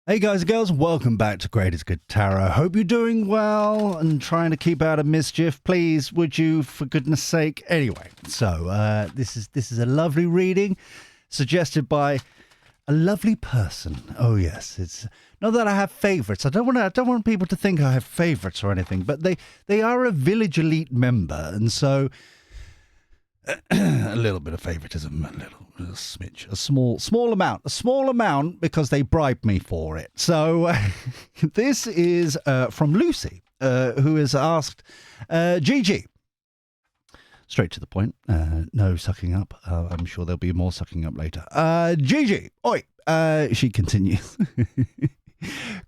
Hey guys and girls, welcome back to Great is Good Tarot. Hope you're doing well and trying to keep out of mischief. Please, would you, for goodness sake? Anyway, so this is a lovely reading suggested by a lovely person. Oh yes, it's not that I have favourites. I don't want people to think I have favourites or anything, but they are a Village Elite member, and so a little bit of favoritism, a little smidge, a small amount because they bribed me for it. So this is from Lucy, who has asked, Gigi, straight to the point, no sucking up. I'm sure there'll be more sucking up later. Gigi, oi, she continues.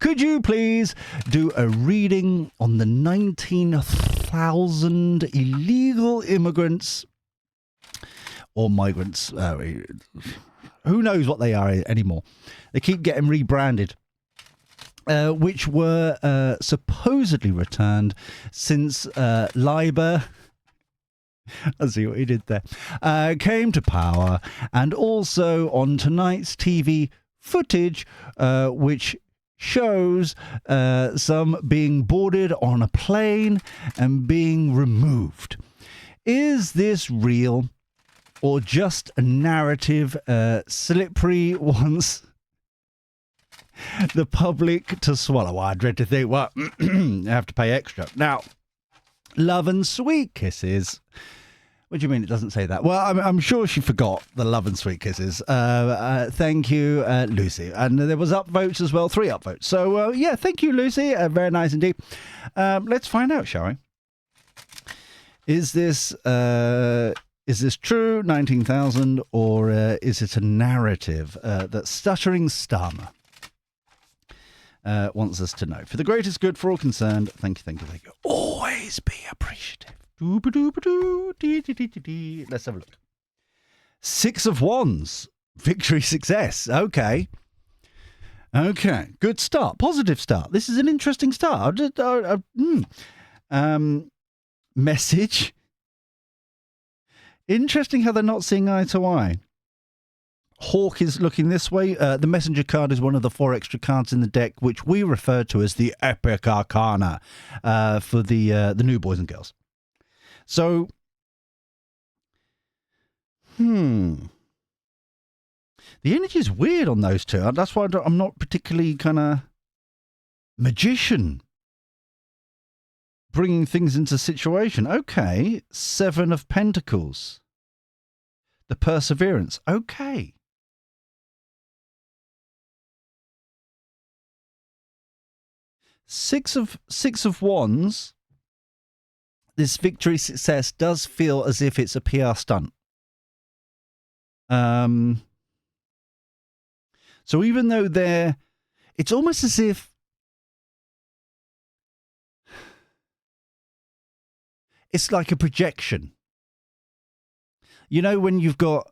Could you please do a reading on the 19,000 illegal immigrants or migrants, who knows what they are anymore. They keep getting rebranded, which were supposedly returned since Labour, I see what he did there, came to power, and also on tonight's TV footage, which shows some being boarded on a plane and being removed. Is this real? Or just a narrative slippery wants the public to swallow? I dread to think, well, I have to pay extra. Now, love and sweet kisses. What do you mean it doesn't say that? Well, I'm sure she forgot the love and sweet kisses. Thank you, Lucy. And there was upvotes as well, 3 upvotes. So, yeah, thank you, Lucy. Very nice indeed. Let's find out, shall we? Is this true, 19,000, or is it a narrative that Stuttering Starmer wants us to know? For the greatest good for all concerned, thank you. Always be appreciative. Let's have a look. 6 of Wands. Victory, success. Okay. Good start. Positive start. This is an interesting start. Message. Interesting how they're not seeing eye to eye. Hawk is looking this way. The messenger card is one of the 4 extra cards in the deck, which we refer to as the Epic Arcana for the new boys and girls. So, the energy is weird on those two. That's why I'm not particularly kind of magician. Bringing things into situation. Okay. 7 of Pentacles. The perseverance. Okay. Six of Wands. This victory success does feel as if it's a PR stunt. So even though it's almost as if it's like a projection. You know, when you've got,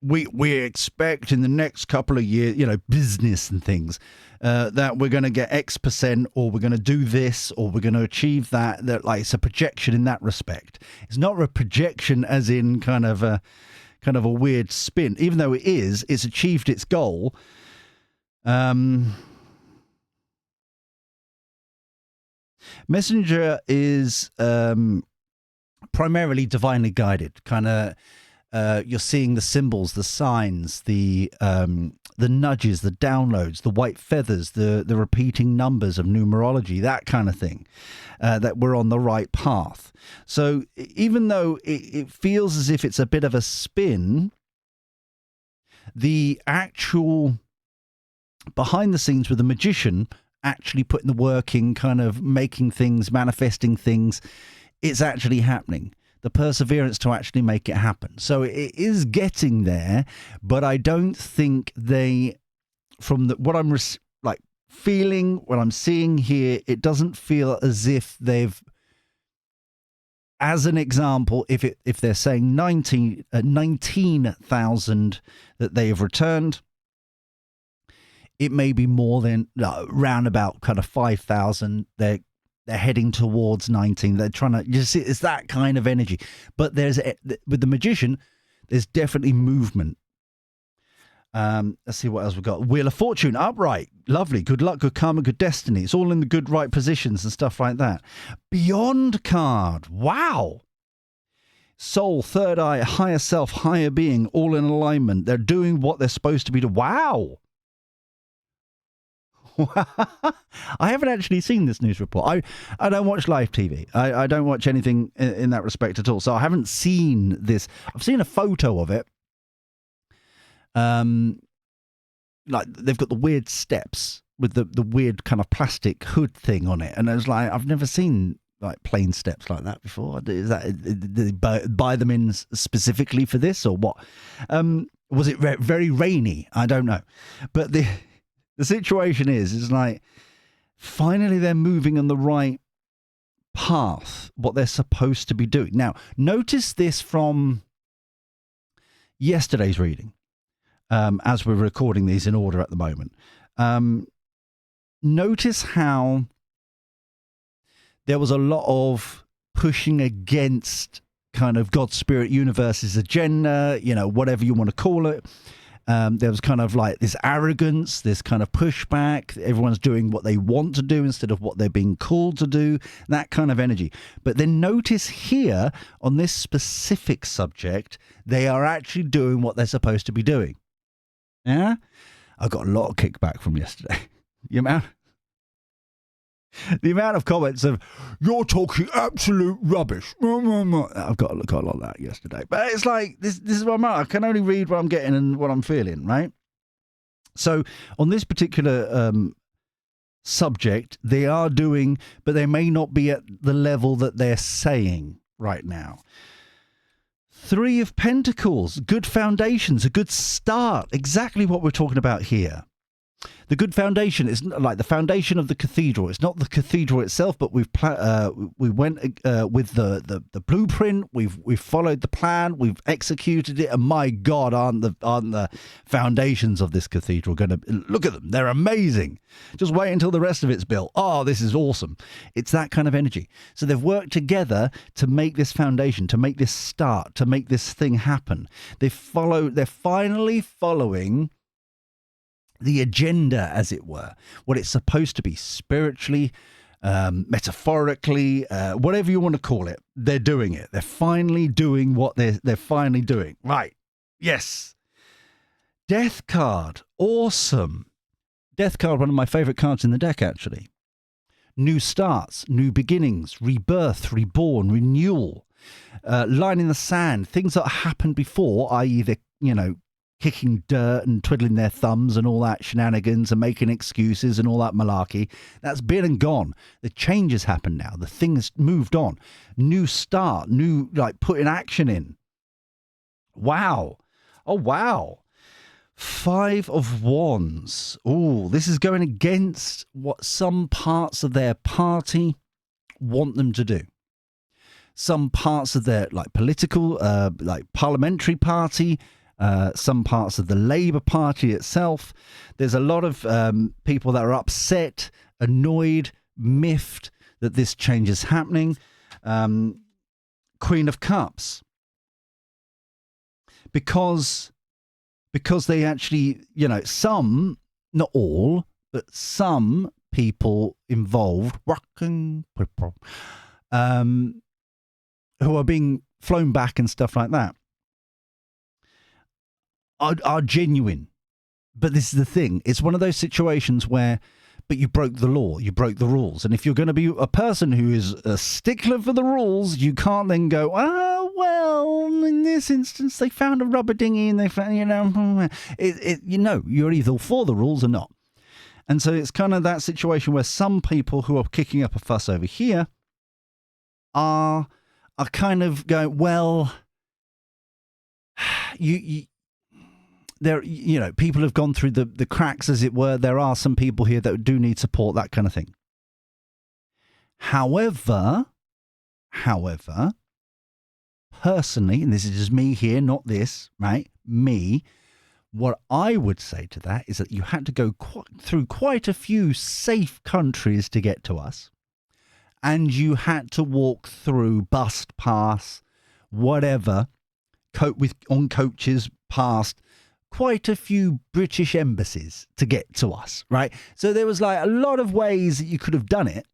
we expect in the next couple of years, business and things, that we're going to get X%, or we're going to do this, or we're going to achieve that. That, like, it's a projection in that respect. It's not a projection as in kind of a weird spin, even though it's achieved its goal. Messenger is primarily divinely guided. Kind of, you're seeing the symbols, the signs, the nudges, the downloads, the white feathers, the repeating numbers of numerology, that kind of thing. That we're on the right path. So even though it feels as if it's a bit of a spin, the actual behind the scenes with the magician actually putting the work in, kind of making things, manifesting things, it's actually happening. The perseverance to actually make it happen. So it is getting there, but I don't think what I'm feeling, what I'm seeing here, it doesn't feel as if they've, as an example, if they're saying 19,000 that they have returned, it may be more than round about kind of 5,000. They're heading towards 19. They're trying to, it's that kind of energy. But with the magician, there's definitely movement. Let's see what else we've got. Wheel of Fortune, upright, lovely, good luck, good karma, good destiny. It's all in the good right positions and stuff like that. Beyond card, wow. Soul, third eye, higher self, higher being, all in alignment. They're doing what they're supposed to be doing. Wow. I haven't actually seen this news report. I don't watch live TV. I don't watch anything in that respect at all. So I haven't seen this. I've seen a photo of it. Like they've got the weird steps with the weird kind of plastic hood thing on it. And I was like, I've never seen like plain steps like that before. Is that, did they buy them in specifically for this or what? Was it very rainy? I don't know. But the situation is like, finally they're moving on the right path, what they're supposed to be doing. Now, notice this from yesterday's reading, as we're recording these in order at the moment. Notice how there was a lot of pushing against kind of God's Spirit Universe's agenda, whatever you want to call it. There was kind of like this arrogance, this kind of pushback. Everyone's doing what they want to do instead of what they're being called to do, that kind of energy. But then notice here on this specific subject, they are actually doing what they're supposed to be doing. Yeah? I got a lot of kickback from yesterday. The amount of comments of, you're talking absolute rubbish. I've got a lot of that yesterday. But it's like, this is what I'm at. I can only read what I'm getting and what I'm feeling, right? So on this particular subject, they are doing, but they may not be at the level that they're saying right now. Three of Pentacles, good foundations, a good start. Exactly what we're talking about here. The good foundation is like the foundation of the cathedral. It's not the cathedral itself, but we went with the blueprint. We've followed the plan. We've executed it. And my God, aren't the foundations of this cathedral going to look at them? They're amazing. Just wait until the rest of it's built. Oh, this is awesome. It's that kind of energy. So they've worked together to make this foundation, to make this start, to make this thing happen. They're finally following the agenda, as it were, what it's supposed to be spiritually, metaphorically, whatever you want to call it. They're doing it. They're finally doing what they're finally doing. Right. Yes. Death card. Awesome. Death card, one of my favorite cards in the deck, actually. New starts, new beginnings, rebirth, reborn, renewal, line in the sand, things that happened before, i.e. kicking dirt and twiddling their thumbs and all that shenanigans and making excuses and all that malarkey. That's been and gone. The change has happened now. The thing has moved on. New start, new, putting action in. Wow. Oh, wow. 5 of Wands. Oh, this is going against what some parts of their party want them to do. Some parts of their, political, parliamentary party, some parts of the Labour Party itself. There's a lot of people that are upset, annoyed, miffed that this change is happening. Queen of Cups. Because they actually, some, not all, but some people involved, working people, who are being flown back and stuff like that, are genuine. But this is the thing. It's one of those situations where, but you broke the law, you broke the rules. And if you're going to be a person who is a stickler for the rules, you can't then go, well, in this instance, they found a rubber dinghy and they found, you're either for the rules or not. And so it's kind of that situation where some people who are kicking up a fuss over here are kind of going, well, there, people have gone through the cracks, as it were. There are some people here that do need support, that kind of thing. However, personally, and this is just me here, not this, right? Me, what I would say to that is that you had to go through quite a few safe countries to get to us. And you had to walk through, bust past, whatever, on coaches past quite a few British embassies to get to us, right? So there was like a lot of ways that you could have done it,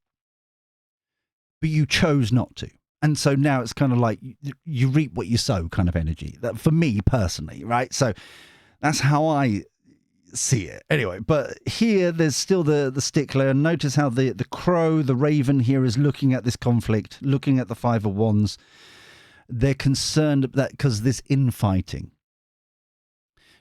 but you chose not to. And so now it's kind of like you reap what you sow kind of energy. That, for me personally, right? So that's how I see it. Anyway, but here there's still the stickler. And notice how the crow, the raven here is looking at this conflict, looking at the Five of Wands. They're concerned that because this infighting,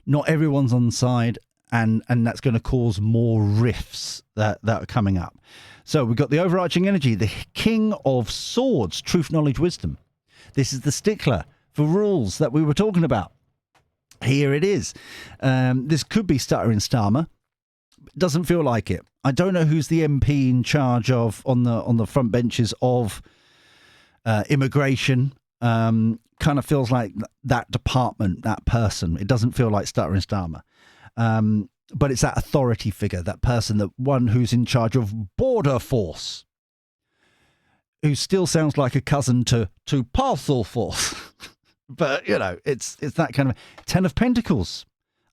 not everyone's on side, and that's going to cause more rifts that are coming up. So we've got the overarching energy, the King of Swords, truth, knowledge, wisdom. This is the stickler for rules that we were talking about. Here it is. This could be Stuttering Starmer. Doesn't feel like it. I don't know who's the MP in charge of on the front benches of immigration. Kind of feels like that department, that person. It doesn't feel like Stuttering Starmer. But it's that authority figure, that person, that one who's in charge of border force, who still sounds like a cousin to parcel force. But, you know, it's that kind of Ten of Pentacles,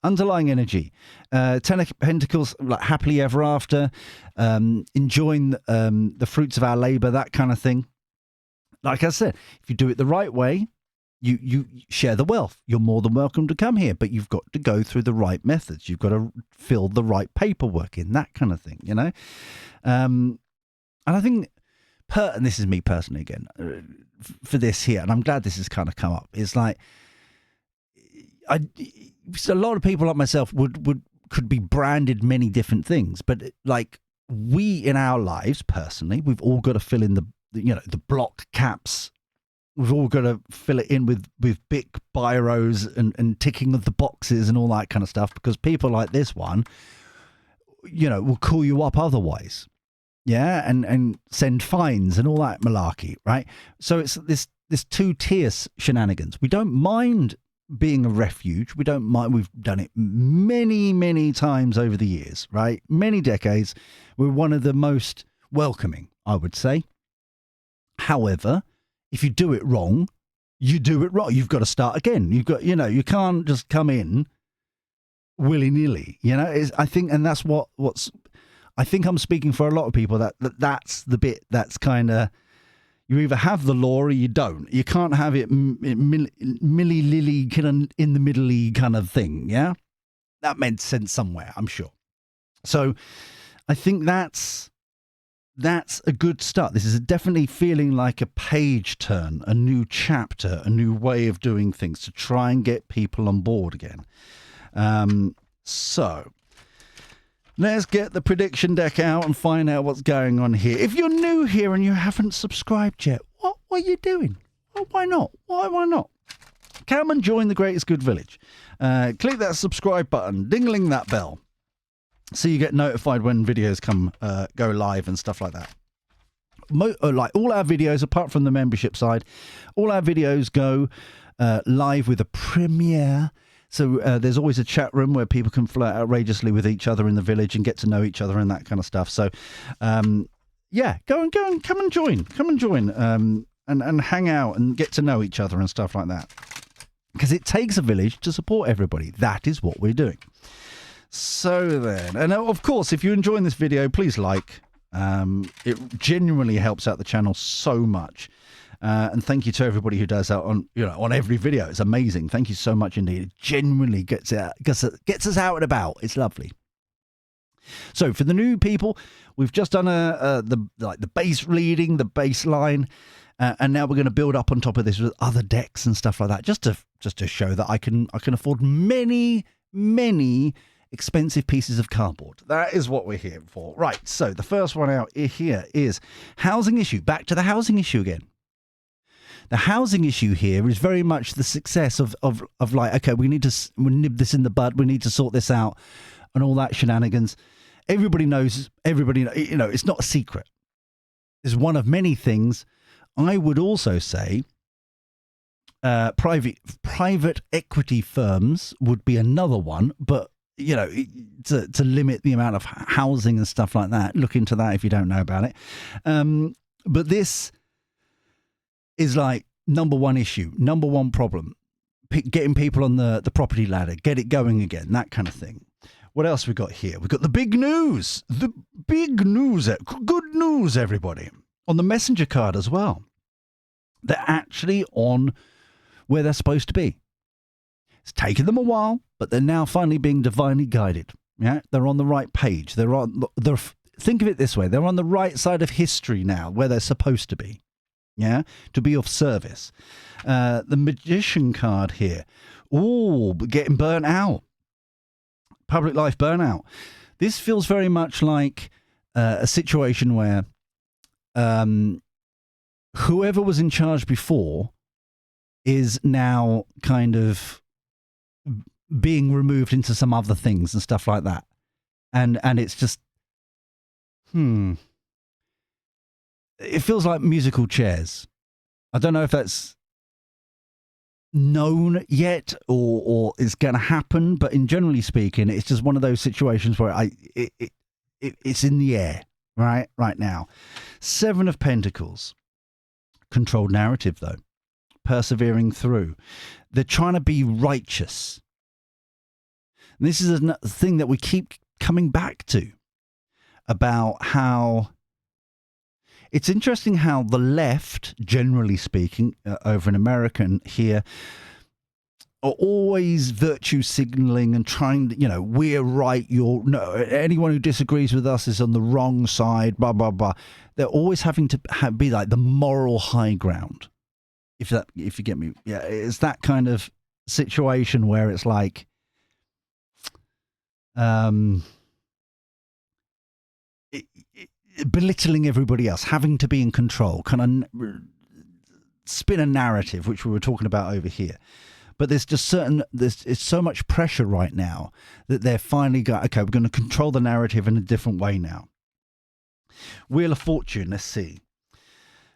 underlying energy. Ten of Pentacles, like happily ever after, enjoying the fruits of our labour, that kind of thing. Like I said, if you do it the right way, you share the wealth. You're more than welcome to come here, but you've got to go through the right methods. You've got to fill the right paperwork in, that kind of thing, you know? And I think, and this is me personally again, for this here, and I'm glad this has kind of come up, is like, a lot of people like myself could be branded many different things, but like we in our lives personally, we've all got to fill in the block caps. We've all got to fill it in with big biros and ticking of the boxes and all that kind of stuff, because people like this one, you know, will call you up otherwise. Yeah, and send fines and all that malarkey, right? So it's this two-tier shenanigans. We don't mind being a refuge. We don't mind. We've done it many, many times over the years, right? Many decades. We're one of the most welcoming, I would say. However, if you do it wrong, you do it wrong. You've got to start again. You've got, you know, you can't just come in willy-nilly, you know? I think, and that's what's, I think I'm speaking for a lot of people that's the bit that's kind of, you either have the law or you don't. You can't have it milly-lilly kind of in the middle-y kind of thing, yeah? That made sense somewhere, I'm sure. So I think that's a good start. This is definitely feeling like a page turn, a new chapter, a new way of doing things to try and get people on board again. So let's get the prediction deck out and find out what's going on here. If you're new here and you haven't subscribed yet, what are you doing? Well, why not? Why not? Come and join the Greatest Good Village. Click that subscribe button, dingling that bell, so you get notified when videos go live and stuff like that. Like all our videos, apart from the membership side, all our videos go live with a premiere. So there's always a chat room where people can flirt outrageously with each other in the village and get to know each other and that kind of stuff. So, yeah, go and come and join, and hang out and get to know each other and stuff like that. Because it takes a village to support everybody. That is what we're doing. So then, and of course, if you're enjoying this video, please like. It genuinely helps out the channel so much. And thank you to everybody who does that on every video. It's amazing. Thank you so much indeed. It genuinely gets us out and about. It's lovely. So for the new people, we've just done the base reading, the baseline, and now we're going to build up on top of this with other decks and stuff like that, just to show that I can afford many expensive pieces of cardboard. That is what we're here for. Right. So the first one out here is housing issue. Back to the housing issue again. The housing issue here is very much the success of like, okay, we need to nib this in the bud. We need to sort this out and all that shenanigans. Everybody knows, it's not a secret. It's one of many things. I would also say private equity firms would be another one, but to limit the amount of housing and stuff like that. Look into that if you don't know about it. But this is like number one issue, number one problem. getting people on the property ladder, get it going again, that kind of thing. What else we got here? We've got the big news. The big news. Good news, everybody. On the messenger card as well. They're actually on where they're supposed to be. It's taken them a while, but they're now finally being divinely guided. Yeah, they're on the right page. Think of it this way. They're on the right side of history now, where they're supposed to be. Yeah, to be of service. The magician card here. Oh, getting burnt out. Public life burnout. This feels very much like a situation where whoever was in charge before is now kind of being removed into some other things and stuff like that. And it's just, it feels like musical chairs. I don't know if that's known yet or is going to happen, but in generally speaking, it's just one of those situations where it's in the air right now. 7 of Pentacles, controlled narrative though, persevering through. They're trying to be righteous. And this is a thing that we keep coming back to about how it's interesting how the left, generally speaking, over in America and here, are always virtue signaling and trying to, we're right, anyone who disagrees with us is on the wrong side, blah, blah, blah. They're always having to be like the moral high ground. If you get me. Yeah, it's that kind of situation where it's like, belittling everybody else, having to be in control, kind of spin a narrative, which we were talking about over here. But there's just it's so much pressure right now that they're finally okay, we're going to control the narrative in a different way now. Wheel of Fortune, let's see.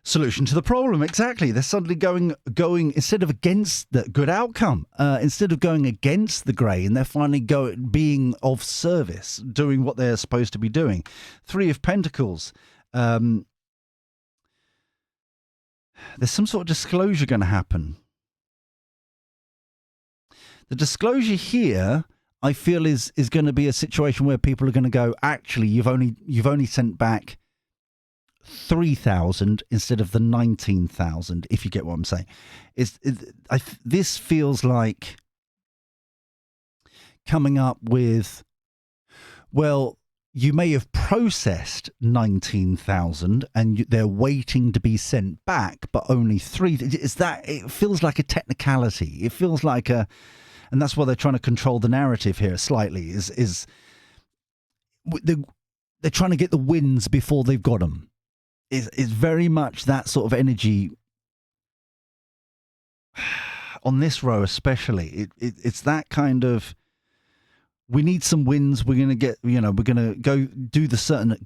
Solution to the problem, exactly. They're suddenly going instead of against the good outcome, instead of going against the grey, and they're finally being of service, doing what they're supposed to be doing. 3 of Pentacles. There's some sort of disclosure going to happen. The disclosure here, I feel, is going to be a situation where people are going to go, actually, you've only sent back 3,000 instead of the 19,000, if you get what I'm saying. This feels like coming up with, well, you may have processed 19,000 and they're waiting to be sent back, but only 3. It feels like a technicality. It feels like and that's why they're trying to control the narrative here slightly, is they're trying to get the wins before they've got them. Is very much that sort of energy on this row, especially. It's that kind of, we need some wins. We're going to get, we're going to go do the certain,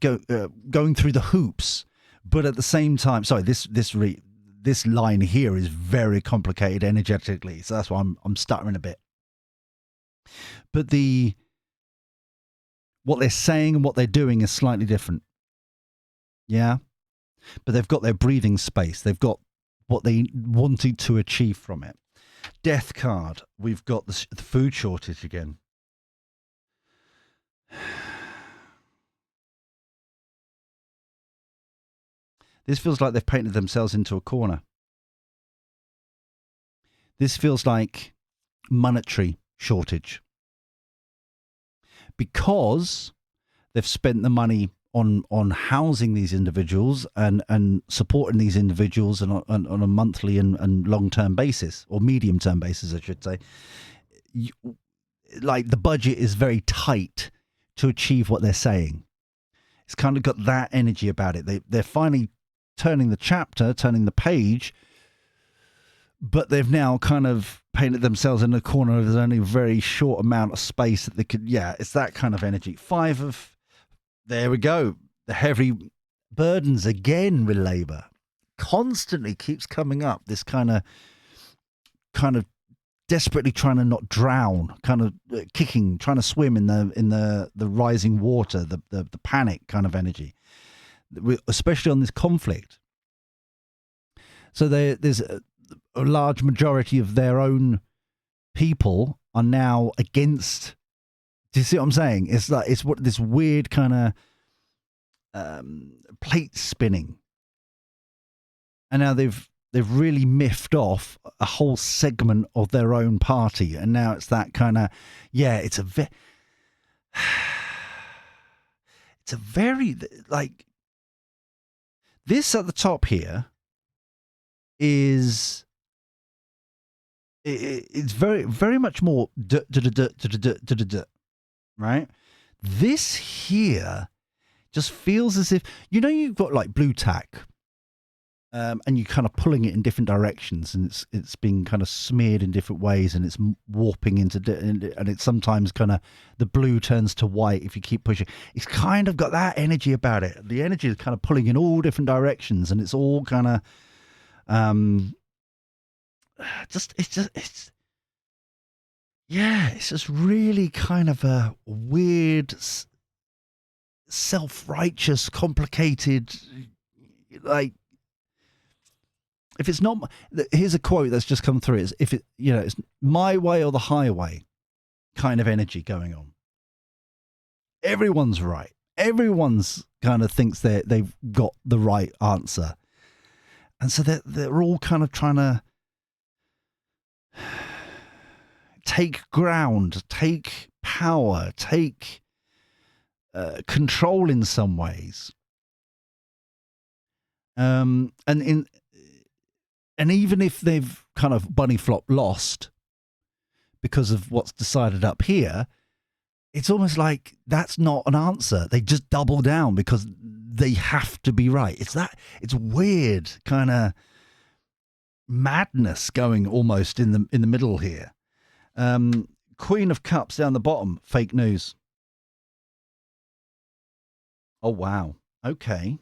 going through the hoops, but at the same time, sorry, this line here is very complicated energetically, so that's why I'm stuttering a bit. But what they're saying and what they're doing is slightly different. Yeah. But they've got their breathing space. They've got what they wanted to achieve from it. Death card. We've got the food shortage again. This feels like they've painted themselves into a corner. This feels like monetary shortage. Because they've spent the money on housing these individuals and supporting these individuals on a monthly and long-term basis, or medium-term basis, I should say. Like, the budget is very tight to achieve what they're saying. It's kind of got that energy about it. They're finally turning the page, but they've now kind of painted themselves in a corner. There's only a very short amount of space that they could, it's that kind of energy. 5 of, there we go. The heavy burdens again with Labour. Constantly keeps coming up. This kind of desperately trying to not drown, kind of kicking, trying to swim in the rising water, the panic kind of energy, especially on this conflict. So there's a large majority of their own people are now against. Do you see what I'm saying? It's like it's what this weird kind of plate spinning, and now they've really miffed off a whole segment of their own party, and now it's that kind of it's a very like this at the top here is it's very very much more right. This here just feels as if you've got like blue tack. And you're kind of pulling it in different directions, and it's being kind of smeared in different ways, and it's warping into and it's sometimes kind of the blue turns to white if you keep pushing. It's kind of got that energy about it. The energy is kind of pulling in all different directions, and it's all kind of it's just really kind of a weird, self-righteous, complicated, like. If it's not, here's a quote that's just come through. It's it's my way or the highway kind of energy going on. Everyone's right. Everyone's kind of thinks they've got the right answer. And so they're all kind of trying to take ground, take power, take control in some ways. And even if they've kind of bunny flop lost because of what's decided up here, it's almost like that's not an answer. They just double down because they have to be right. It's weird kind of madness going almost in the middle here. Queen of Cups down the bottom, fake news. Oh, wow. Okay.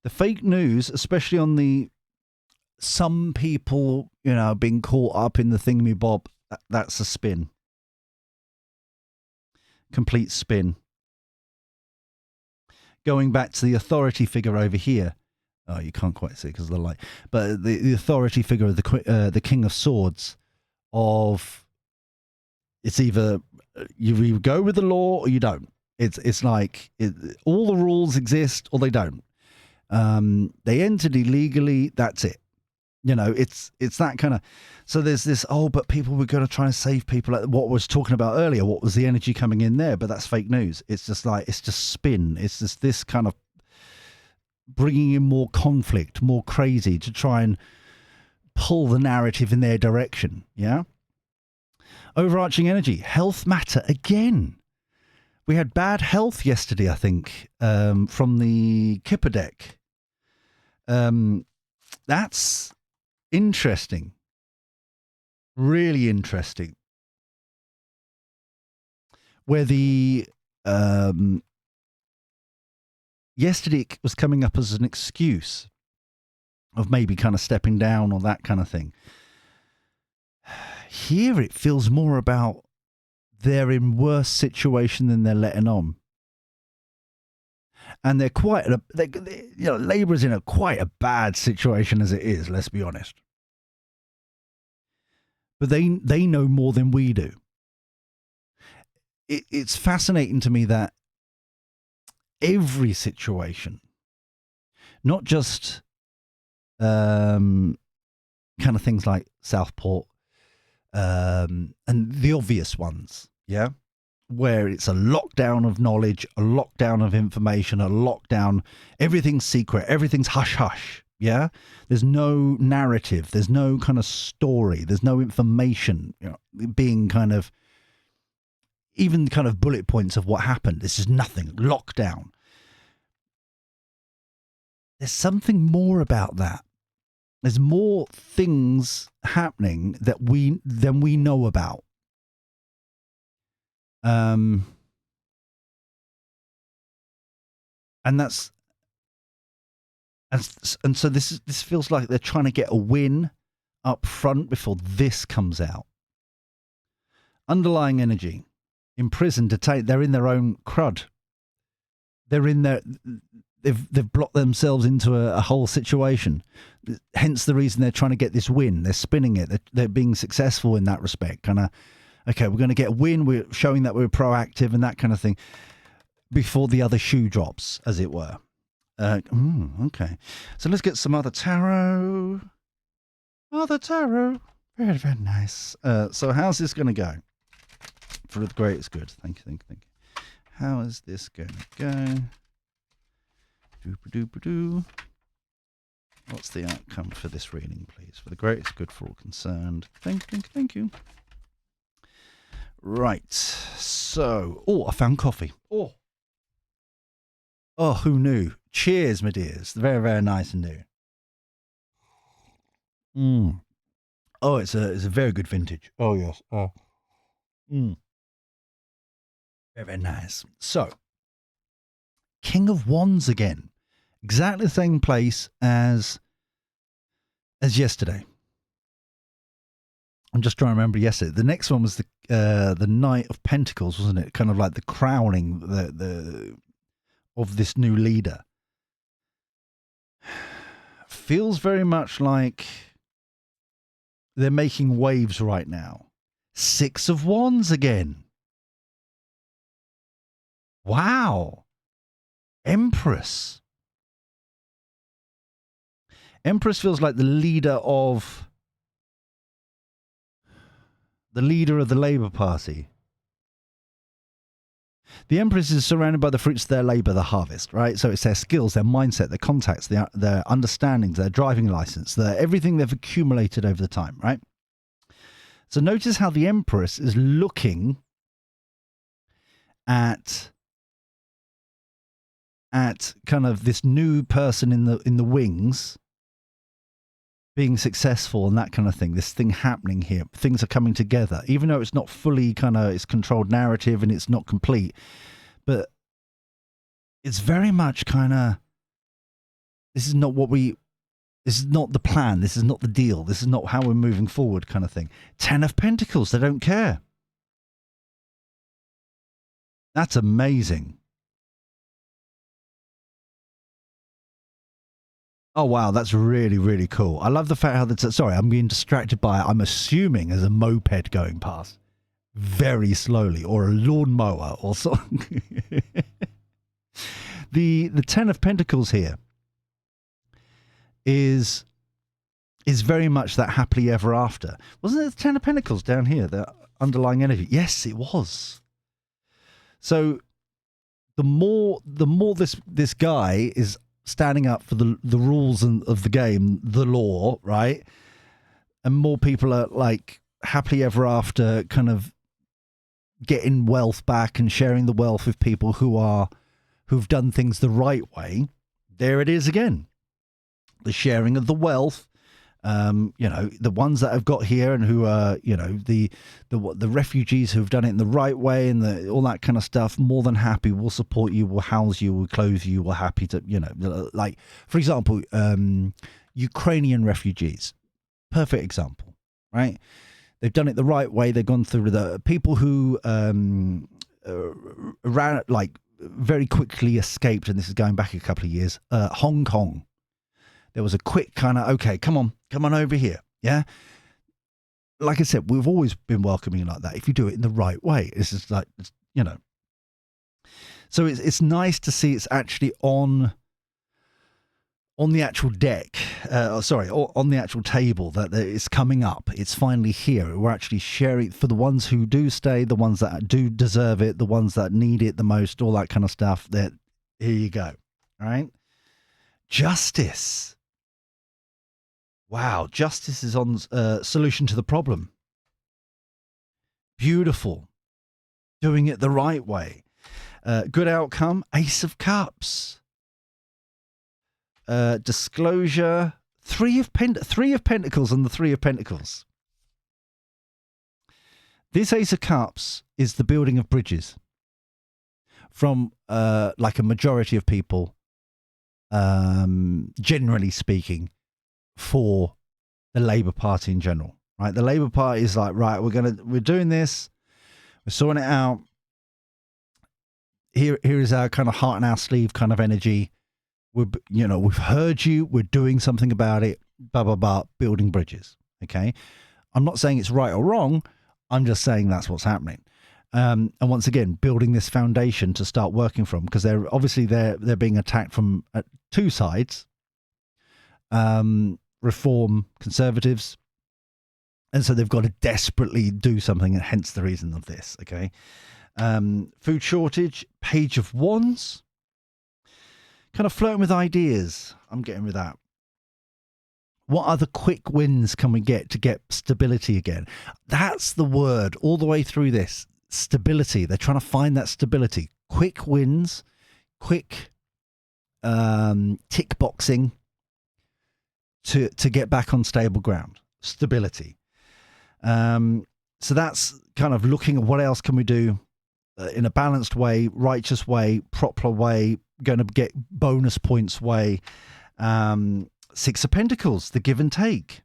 The fake news, especially on some people, being caught up in the thingamabob, that's a spin. Complete spin. Going back to the authority figure over here. Oh, you can't quite see because of the light. But the authority figure of the King of Swords, it's either you go with the law or you don't. It's like all the rules exist or they don't. They entered illegally. That's it. It's that kind of. So there's this. Oh, but people were going to try and save people. What I was talking about earlier. What was the energy coming in there? But that's fake news. It's just spin. It's just this kind of bringing in more conflict, more crazy to try and pull the narrative in their direction. Yeah. Overarching energy, health matter again. We had bad health yesterday, I think, from the Kipper deck. That's interesting. Really interesting. Where yesterday it was coming up as an excuse of maybe kind of stepping down or that kind of thing. Here it feels more about they're in worse situation than they're letting on. And they're Labour's in quite a bad situation as it is, let's be honest. But they know more than we do. It's fascinating to me that every situation, not just kind of things like Southport, and the obvious ones, yeah, where it's a lockdown of knowledge, a lockdown of information, a lockdown, everything's secret, everything's hush hush, yeah. There's no narrative, there's no kind of story, there's no information, being kind of even kind of bullet points of what happened. This is nothing, lockdown. There's something more about that. There's more things happening than we know about. And that's and so this feels like they're trying to get a win up front before this comes out. Underlying energy, imprisoned, detained. They're in their own crud. They're in their. they've blocked themselves into a whole situation. Hence the reason they're trying to get this win. They're spinning it. They're being successful in that respect. Kind of, okay, we're going to get a win. We're showing that we're proactive and that kind of thing before the other shoe drops, as it were. Okay. So let's get some other tarot. Other tarot. Very, very nice. So how's this going to go? For the greatest good. Thank you. How is this going to go? Doo-ba-doo-ba-doo. What's the outcome for this reading, please? For the greatest good for all concerned. Thank you. Right. So, I found coffee. Oh, who knew? Cheers, my dears. Very, very nice and new. Oh, it's a very good vintage. Oh, yes. Very, very nice. So, King of Wands again. Exactly the same place as yesterday. I'm just trying to remember yesterday. The next one was the Knight of Pentacles, wasn't it? Kind of like the crowning of this new leader. Feels very much like they're making waves right now. Six of Wands again. Wow. Empress. Empress feels like the leader of the Labour Party. The Empress is surrounded by the fruits of their labour, the harvest, right? So it's their skills, their mindset, their contacts, their understandings, their driving license, everything they've accumulated over the time, right? So notice how the Empress is looking at kind of this new person in the wings being successful and that kind of thing. This thing happening here. Things are coming together, even though it's not fully it's controlled narrative and it's not complete, but it's very much this is not the plan. This is not the deal. This is not how we're moving forward kind of thing. 10 of Pentacles. They don't care. That's amazing. Oh, wow, that's really, really cool. I love the fact how that's... Sorry, I'm being distracted by it. I'm assuming there's a moped going past very slowly, or a lawnmower or something. The 10 of Pentacles here is very much that happily ever after. Wasn't it the 10 of Pentacles down here, the underlying energy? Yes, it was. So the more this guy is standing up for the rules of the game, the law, right? And more people are like happily ever after, kind of getting wealth back and sharing the wealth with people who've done things the right way. There it is again. The sharing of the wealth. The ones that I've got here and who are, the refugees who've done it in the right way and all that kind of stuff, more than happy, will support you, will house you, will clothe you, will happy to, like, for example, Ukrainian refugees, perfect example, right? They've done it the right way. They've gone through the people who ran, like, very quickly escaped, and this is going back a couple of years, Hong Kong. There was a quick kind of, okay, come on over here. Yeah. Like I said, we've always been welcoming like that if you do it in the right way. It's just like, So it's nice to see it's actually on the actual deck. On the actual table that it's coming up. It's finally here. We're actually sharing for the ones who do stay, the ones that do deserve it, the ones that need it the most, all that kind of stuff. That here you go. All right. Justice. Wow, justice is on solution to the problem. Beautiful. Doing it the right way. Good outcome. Ace of Cups. Disclosure. Three of Pentacles and the Three of Pentacles. This Ace of Cups is the building of bridges from like a majority of people, generally speaking, for the Labour Party in general, right? The Labour Party is like, right, we're doing this, we're sorting it out. Here is our kind of heart in our sleeve kind of energy. We've heard you. We're doing something about it. Blah, blah, blah, building bridges. Okay. I'm not saying it's right or wrong. I'm just saying that's what's happening. And once again, building this foundation to start working from, because they're being attacked from two sides, reform conservatives. And so they've got to desperately do something, and hence the reason of this. Okay. Food shortage, Page of Wands. Kind of flirting with ideas. I'm getting with that. What other quick wins can we get to get stability again? That's the word all the way through this. Stability. They're trying to find that stability. Quick wins, quick tick boxing to get back on stable ground. Stability. So that's kind of looking at what else can we do in a balanced way, righteous way, proper way, going to get bonus points way. Six of Pentacles, the give and take.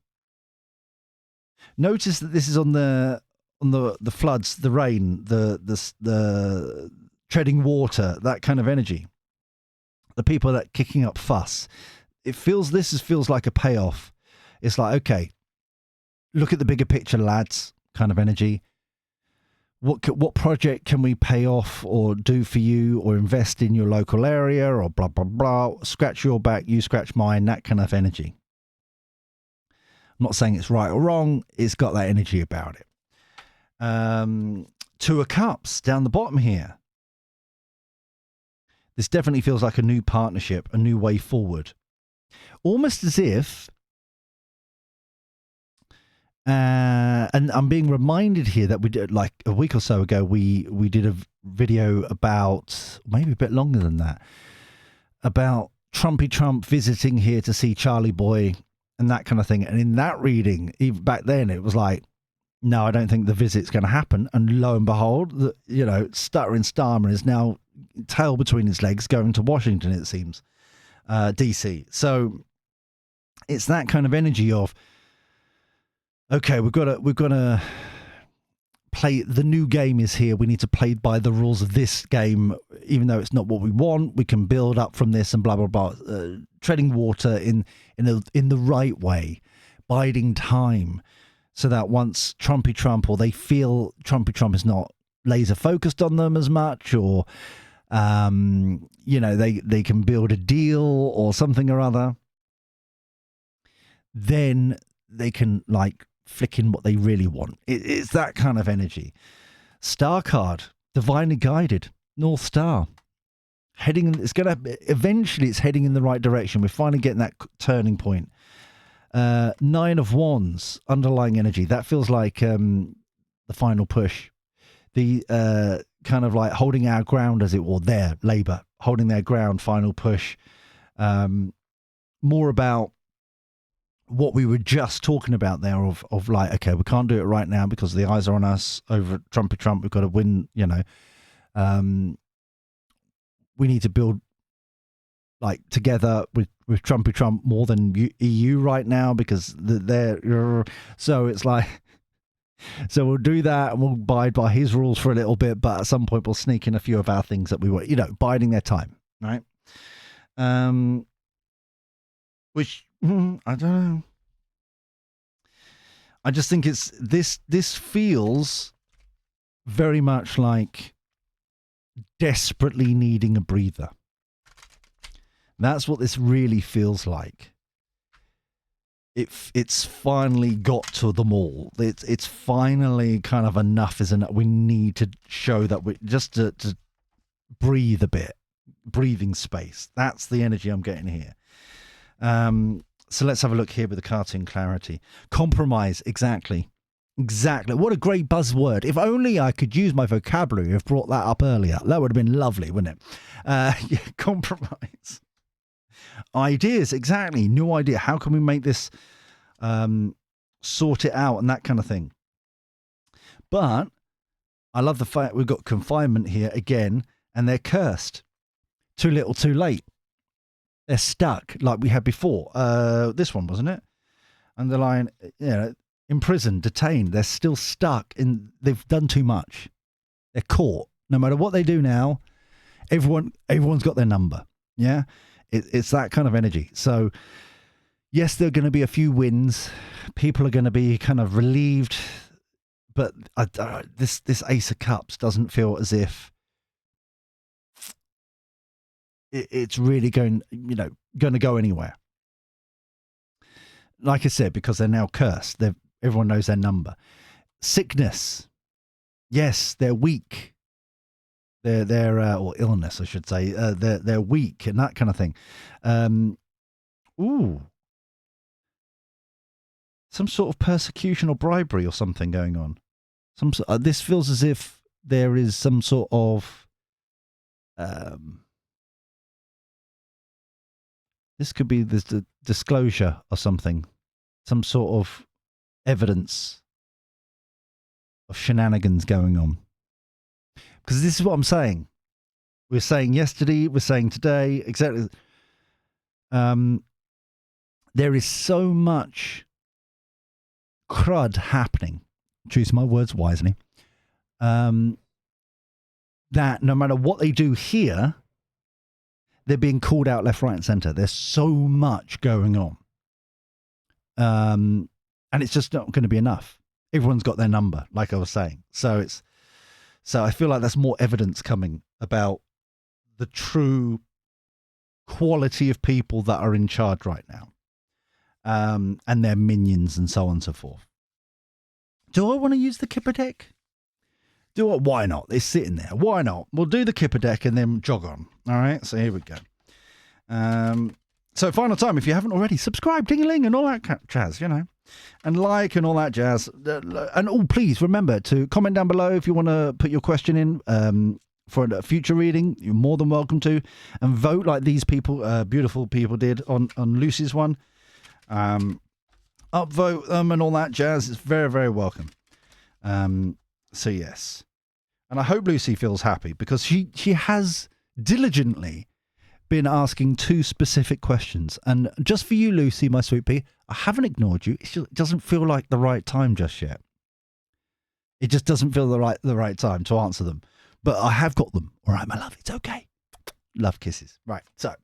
Notice that this is on the floods, the rain, the treading water, that kind of energy. The people that kicking up fuss. Feels like a payoff. It's like, okay, look at the bigger picture, lads, kind of energy. What project can we pay off or do for you or invest in your local area or blah, blah, blah. Scratch your back, you scratch mine, that kind of energy. I'm not saying it's right or wrong. It's got that energy about it. Two of Cups down the bottom here. This definitely feels like a new partnership, a new way forward. Almost as if... and I'm being reminded here that we did, like a week or so ago, we did a video about, maybe a bit longer than that, about Trumpy Trump visiting here to see Charlie Boy and that kind of thing. And in that reading, even back then, it was like, no, I don't think the visit's going to happen. And lo and behold, stuttering Starmer is now tail between his legs going to Washington, it seems, DC. So it's that kind of energy of, okay, we've got to play. The new game is here. We need to play by the rules of this game, even though it's not what we want. We can build up from this and blah blah blah. Treading water in the right way, biding time, so that once Trumpy Trump, or they feel Trumpy Trump is not laser focused on them as much, or they can build a deal or something or other. Then they can flick in what they really want. It's that kind of energy. Star card, divinely guided, North Star. Eventually it's heading in the right direction. We're finally getting that turning point. Nine of Wands, underlying energy. That feels like the final push. The kind of like holding our ground, as it were, there, Labour, holding their ground, final push. More about what we were just talking about there of like, okay, we can't do it right now because the eyes are on us over Trumpy Trump. We've got to win, we need to build together with Trumpy Trump more than EU right now because they're, so it's like, so we'll do that and we'll abide by his rules for a little bit, but at some point we'll sneak in a few of our things that we were, biding their time, right? Which, I don't know. I just think it's this feels very much like desperately needing a breather. That's what this really feels like. It's finally got to them all. It's finally kind of enough is enough. We need to show that we just to breathe a bit, breathing space. That's the energy I'm getting here. So let's have a look here with the cartoon clarity. Compromise, exactly. What a great buzzword. If only I could use my vocabulary, have brought that up earlier. That would have been lovely, wouldn't it? Compromise. Ideas, exactly. New idea. How can we make this sort it out and that kind of thing? But I love the fact we've got confinement here again, and they're cursed. Too little, too late. They're stuck like we had before. This one, wasn't it? Underline, imprisoned, detained. They're still stuck they've done too much. They're caught. No matter what they do now, everyone's got their number. Yeah. It's that kind of energy. So yes, there are going to be a few wins. People are going to be kind of relieved, but this Ace of Cups doesn't feel as if it's really going to go anywhere. Like I said, because they're now cursed. Everyone knows their number. Sickness. Yes, they're weak. Or illness, I should say. They're weak and that kind of thing. Some sort of persecution or bribery or something going on. This feels as if there is some sort of this could be the disclosure or something, some sort of evidence of shenanigans going on. Because this is what I'm saying. We were saying yesterday, we're saying today, exactly. There is so much crud happening, choose my words wisely, that no matter what they do here, they're being called out left, right, and centre. There's so much going on. And it's just not going to be enough. Everyone's got their number, like I was saying. So I feel like there's more evidence coming about the true quality of people that are in charge right now. And their minions and so on and so forth. Do I want to use the Kipper deck? Why not? It's sitting there. Why not? We'll do the Kipper deck and then jog on. All right, so here we go. So final time, if you haven't already, subscribe, ding-a-ling, and all that jazz, and like and all that jazz. And please remember to comment down below if you want to put your question in for a future reading. You're more than welcome to, and vote like these people, beautiful people, did on Lucy's one. Upvote them and all that jazz. It's very, very welcome. So yes, and I hope Lucy feels happy because she has diligently been asking 2 specific questions, and just for you, Lucy, my sweet pea, I haven't ignored you. It doesn't feel like the right time just yet. It just doesn't feel the right time to answer them, but I have got them. All right, my love, it's okay. Love kisses. Right. So,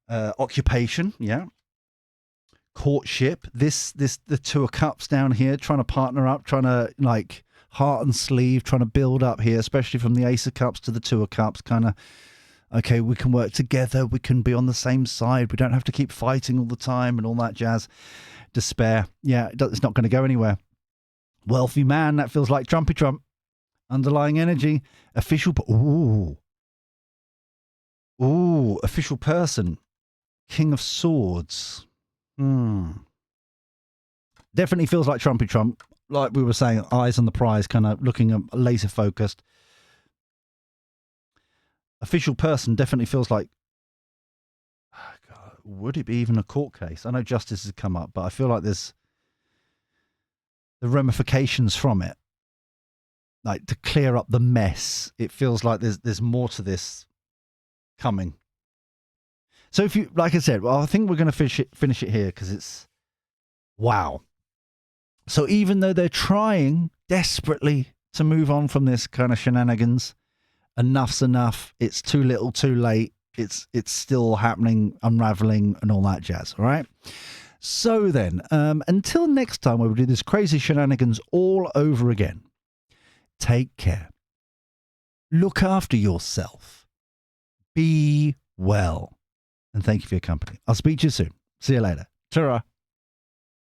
occupation, yeah. Courtship. The 2 of Cups down here, trying to partner up, trying to like heart and sleeve, trying to build up here, especially from the Ace of Cups to the 2 of Cups, kind of. Okay, we can work together. We can be on the same side. We don't have to keep fighting all the time and all that jazz. Despair. Yeah, it's not going to go anywhere. Wealthy man. That feels like Trumpy Trump. Underlying energy. Official. Ooh, official person. King of Swords. Definitely feels like Trumpy Trump. Like we were saying, eyes on the prize, kind of looking laser focused. Official person definitely feels like, God, would it be even a court case? I know justice has come up, but I feel like there's the ramifications from it, like to clear up the mess. It feels like there's more to this coming. So if you, like I said, well, I think we're going to finish it here because it's, wow. So even though they're trying desperately to move on from this kind of shenanigans, enough's enough. It's too little, too late. It's still happening, unraveling, and all that jazz. All right. So then, until next time, where we do this crazy shenanigans all over again. Take care. Look after yourself. Be well. And thank you for your company. I'll speak to you soon. See you later. Ta-ra.